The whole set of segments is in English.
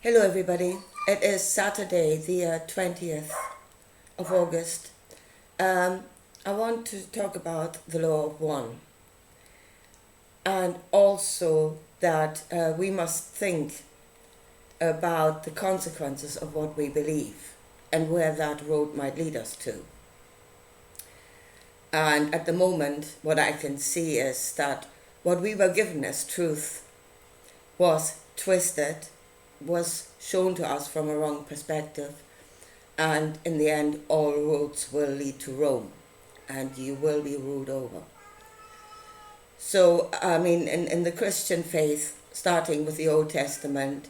Hello, everybody. It is Saturday, the 20th of August. I want to talk about the law of one, and also that we must think about the consequences of what we believe and where that road might lead us to. And at the moment, what I can see is that what we were given as truth was twisted, was shown to us from a wrong perspective, and in the end all roads will lead to Rome and you will be ruled over. So I mean, in the Christian faith, starting with the Old Testament,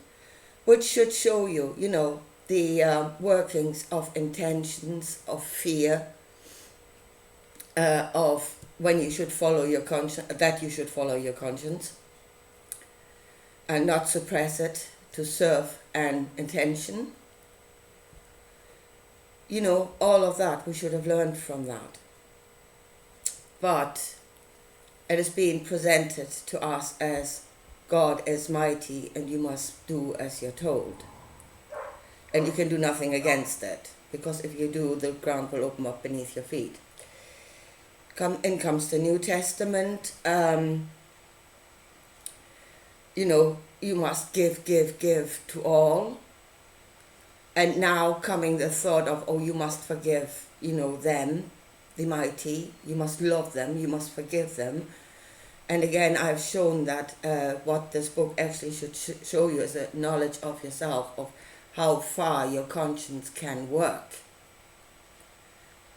which should show you, the workings of intentions, of fear, of when you should follow your conscience, that you should follow your conscience and not suppress it to serve an intention. All of that, we should have learned from that. But it is being presented to us as God is mighty and you must do as you're told. And you can do nothing against it, because if you do, the ground will open up beneath your feet. In comes the New Testament. You must give to all. And now coming the thought of, you must forgive, them, the mighty. You must love them, you must forgive them. And again, I've shown that what this book actually should show you is a knowledge of yourself, of how far your conscience can work.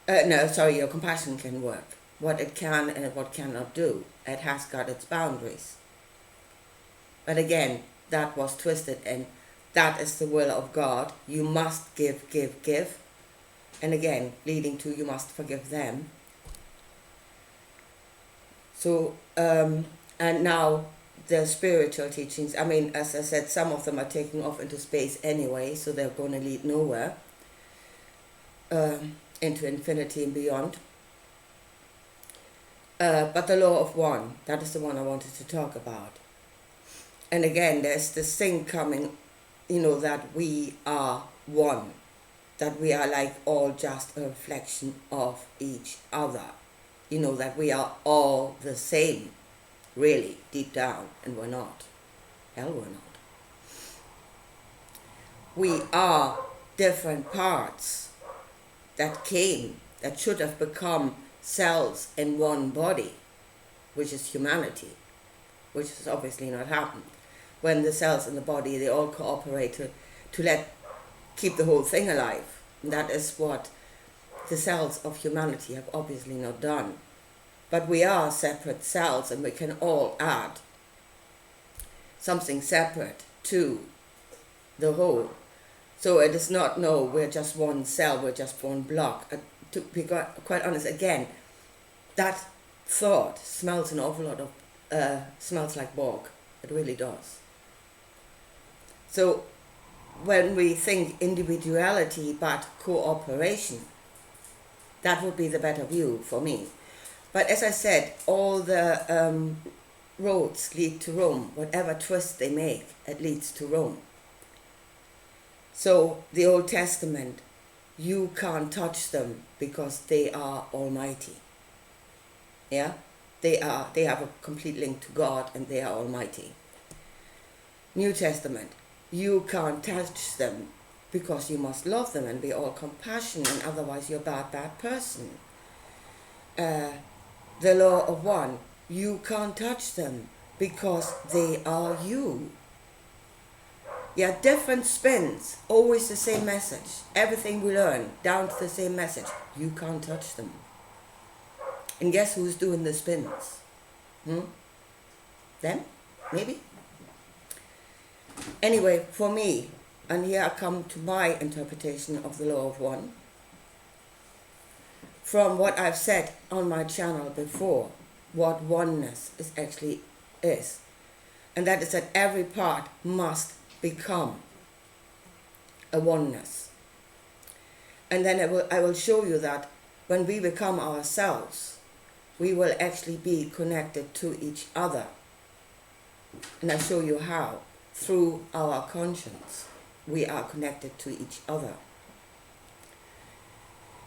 Your compassion can work. What it can and what cannot do. It has got its boundaries. But again, that was twisted, and that is the will of God. You must give. And again, leading to you must forgive them. So, and now the spiritual teachings, I mean, as I said, some of them are taking off into space anyway, so they're going to lead nowhere, into infinity and beyond. But the law of one, that is the one I wanted to talk about. And again, there's this thing coming, that we are one, that we are like all just a reflection of each other, that we are all the same, really, deep down, and we're not. Hell, we're not. We are different parts that should have become cells in one body, which is humanity, which has obviously not happened. When the cells in the body, they all cooperate to keep the whole thing alive. And that is what the cells of humanity have obviously not done. But we are separate cells, and we can all add something separate to the whole. So it is not, no, we're just one cell, we're just one block. To be quite honest, again, that thought smells an awful lot of, smells like bog. It really does. So when we think individuality but cooperation, that would be the better view for me. But as I said, all the roads lead to Rome. Whatever twist they make, it leads to Rome. So the Old Testament, you can't touch them because they are almighty. Yeah? They have a complete link to God, and they are almighty. New Testament, you can't touch them because you must love them and be all compassion, and otherwise you're a bad person. The law of one, you can't touch them because they are you. Yeah, different spins, always the same message. Everything we learn, down to the same message. You can't touch them. And guess who's doing the spins? Them? Maybe? Anyway, for me, and here I come to my interpretation of the law of one, from what I've said on my channel before, what oneness actually is. And that is that every part must become a oneness. And then I will show you that when we become ourselves, we will actually be connected to each other. And I'll show you how. Through our conscience. we are connected to each other.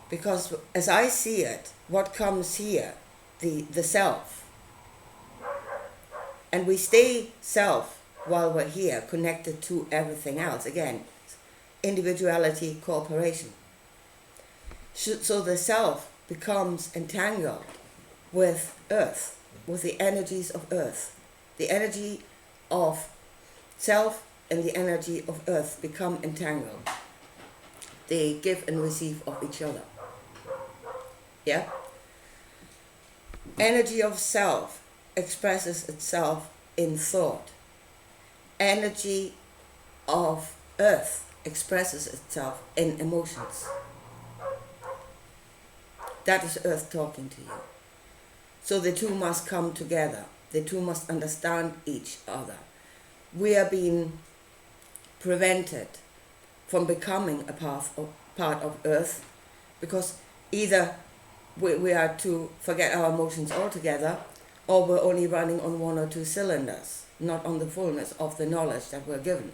Because as I see it, what comes here, the self, and we stay self while we're here, connected to everything else. Again, individuality, cooperation. So the self becomes entangled with earth, with the energies of earth. The energy of self and the energy of earth become entangled. They give and receive of each other. Yeah? Energy of self expresses itself in thought. Energy of earth expresses itself in emotions. That is earth talking to you. So the two must come together. The two must understand each other. We are being prevented from becoming a part of earth because either we are to forget our emotions altogether, or we're only running on one or two cylinders, not on the fullness of the knowledge that we're given.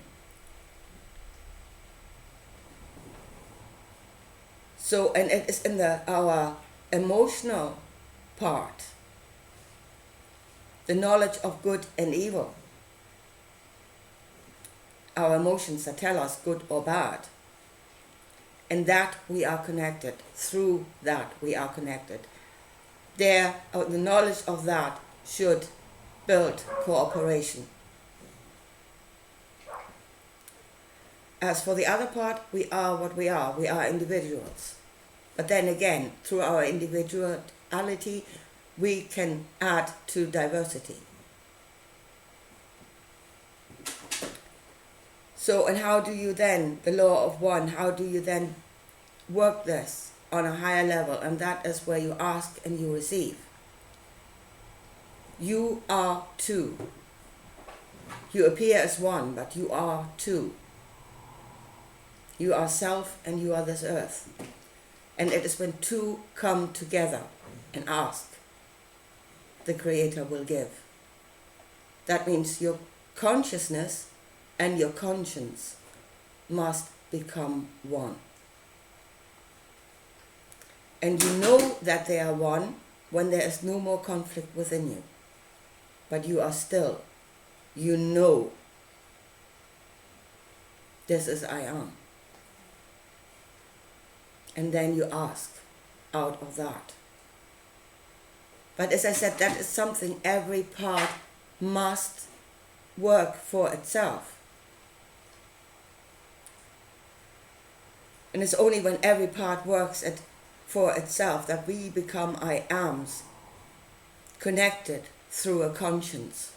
So, and it is in our emotional part, the knowledge of good and evil, our emotions that tell us good or bad, and that we are connected. Through that we are connected. The knowledge of that should build cooperation. As for the other part, we are what we are. We are individuals. But then again, through our individuality, we can add to diversity. So, and how do you then, the law of one, how do you then work this on a higher level? And that is where you ask and you receive. You are two. You appear as one, but you are two. You are self and you are this earth. And it is when two come together and ask, the Creator will give. That means your consciousness and your conscience must become one. And you know that they are one when there is no more conflict within you. But you are still, you know, this is I am. And then you ask out of that. But as I said, that is something every part must work for itself. And it's only when every part works for itself that we become I ams, connected through a conscience.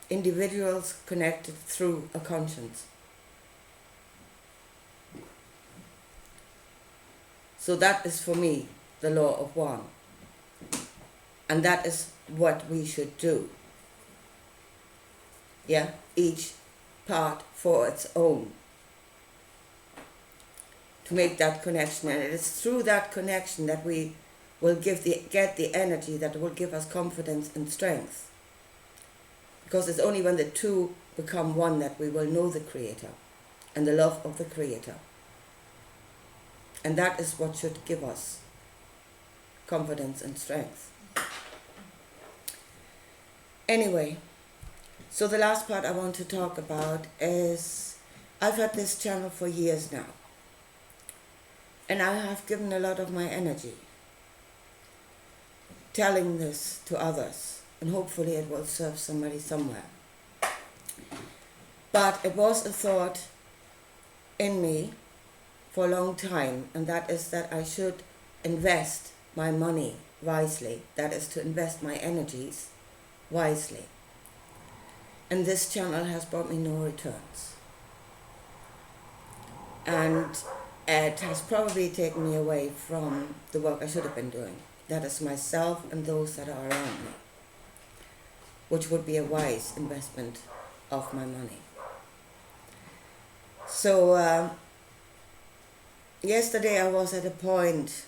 Individuals connected through a conscience. So that is for me the law of one. And that is what we should do. Yeah, each part for its own. To make that connection, and it is through that connection that we will get the energy that will give us confidence and strength. Because it's only when the two become one that we will know the Creator and the love of the Creator. And that is what should give us confidence and strength. Anyway, so the last part I want to talk about is, I've had this channel for years now. And I have given a lot of my energy telling this to others, and hopefully it will serve somebody somewhere. But it was a thought in me for a long time, and that is that I should invest my money wisely. That is to invest my energies wisely. And this channel has brought me no returns. And it has probably taken me away from the work I should have been doing. That is myself and those that are around me, which would be a wise investment of my money. So yesterday I was at a point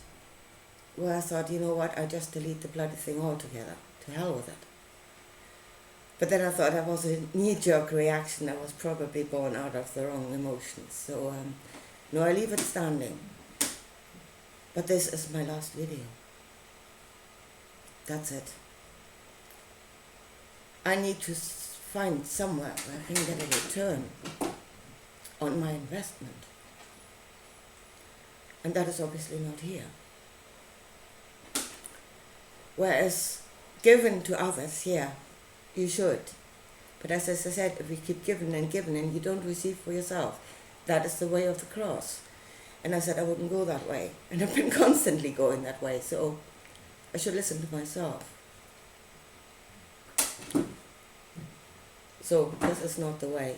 where I thought, you know what, I just delete the bloody thing altogether. To hell with it. But then I thought that was a knee-jerk reaction that was probably born out of the wrong emotions. So, no, I leave it standing. But this is my last video. That's it. I need to find somewhere where I can get a return on my investment. And that is obviously not here. Whereas given to others, yeah, you should. But as I said, if we keep giving and giving and you don't receive for yourself, that is the way of the cross. And I said I wouldn't go that way. And I've been constantly going that way. So I should listen to myself. So this is not the way.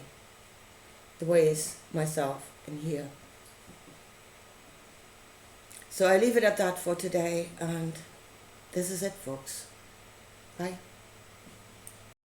The way is myself in here. So I leave it at that for today. And this is it, folks. Bye.